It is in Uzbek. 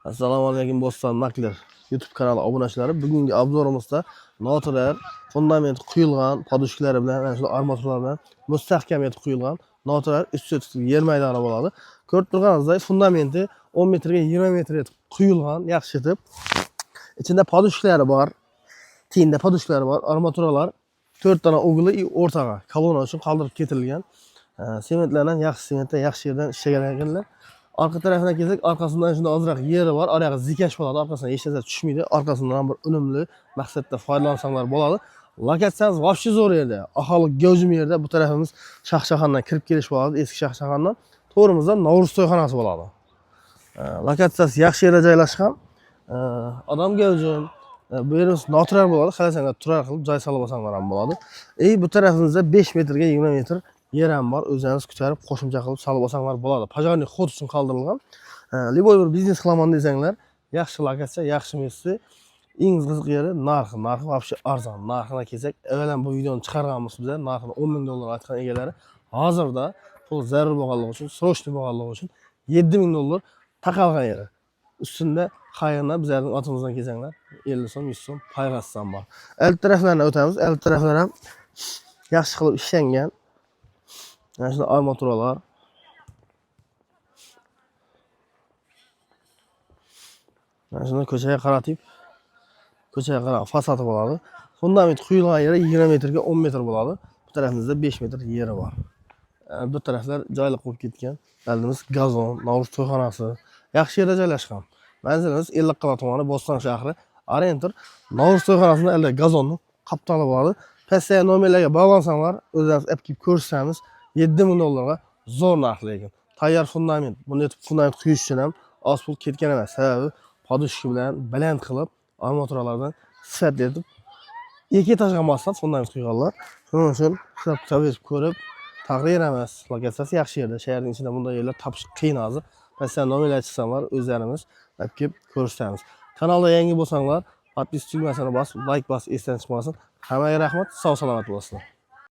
Assalomu alaykum Boston Makler YouTube kanali obunachilari. Bugungi obzorimizda notalar fundament quyilgan podushkalari bilan, mana shu armaturlar bilan mustahkam etib quyilgan notalar üst-üstü yer maydoni bo'ladi. Ko'rib turganingizdek, fundamenti 10 metrga 20 metr etib quyilgan, yaxshi etib. Ichida podushkalari bor, tiyinda podushkalari bor, armaturalar 4 dona o'g'li o'rtaga kolonna uchun qoldirib ketilgan. Sementlardan yaxshi sementda, yaxshi yerdan ishlagan ekanlar. Arka tarafına kelsak, arkasından shunda ozroq yeri bor. Oraya zikash bo'ladi, arkasidan hech narsa tushmaydi. Arkasidan bir unumli maqsadda foydalansanglar bo'ladi. Lokatsiyamiz vobshe zo'r yerda. Aholi gavjum yerda. Bu tarafimiz Shohjahondan kirib kelish bo'ladi, eski Shohjahondan. To'g'rimizda Novruz to'yxonasi bo'ladi. Lokatsiyasi yaxshi yerda joylashgan. Odam gavjum. Bu yerimiz noturar bo'ladi. Qalasanglar turar qilib joy solib olsanglar ham bo'ladi. Bu tarafimizda 5 metrga 20 metr yer ham bor. O'zingiz ko'tarib qo'shimcha qilib solib olsanglar bo'ladi. Pajarniy xod uchun qoldirilgan. Liboy bir biznes qilaman desanglar, yaxshi lokatsiya, yaxshi messi. Eng qiziq yeri narxi vobshe arzon. Narxina kelsak, avvalan bu videoni chiqarganmiz biz, narxini 10 ming dollar aytgan egalari hozirda pul zarur bo'lganligi uchun, srochniy bo'lganligi uchun 7 ming dollar taqalgan yeri. Ustida xayrna bizlarning otimizdan kelsanglar, 50 so'm, 100 so'm paygasam bor. Alt taraflarni o'tamiz. Alt taraflar ham yaxshi qilib ishlangan. Mana shu armaturalar. Mana shuni ko'chaga qaratib, ko'chaga qarab fasadi bo'ladi. Fundament quyilgan yeri 20 metrga 10 metr bo'ladi. Bu tarafimizda 5 metr yeri bor. Bu taraflar joyliq bo'lib ketgan. Oldimiz gazon, Novruz to'yxonasi. Yaxshi yerda joylashgan. Manzilimiz Ellikqal'a tumani, Bo'ston shahri. Arentor Novruz to'yxonasining oldida gazonni qaptali bo'ladi. Pastga nomerlarga bog'lansanglar, o'zingiz olib kelib ko'rsatamiz. 7 ming dollarga zo'r narx lekin. Tayyor fundament. Buni fundament quyish uchun ham oz pul ketgan emas. Sababi podushka bilan baland qilib armaturalardan sifatli etib ikki etajga moslab fundament quyganlar. Shuning uchun hisob-kitob ko'rib taqrir emas. Lokatsiyasi yaxshi yerda. Shaharning ichida bunday yerlar topish qiyin hozir. Masalan, nomerlar chiqsanglar, o'zlarimiz olib kelib ko'rsatamiz. Kanalda yangi bo'lsanglar, podpiska tugmasini bosib, like bosib, esdan chiqmasin. Hammaga rahmat, sog' salomat bo'linglar.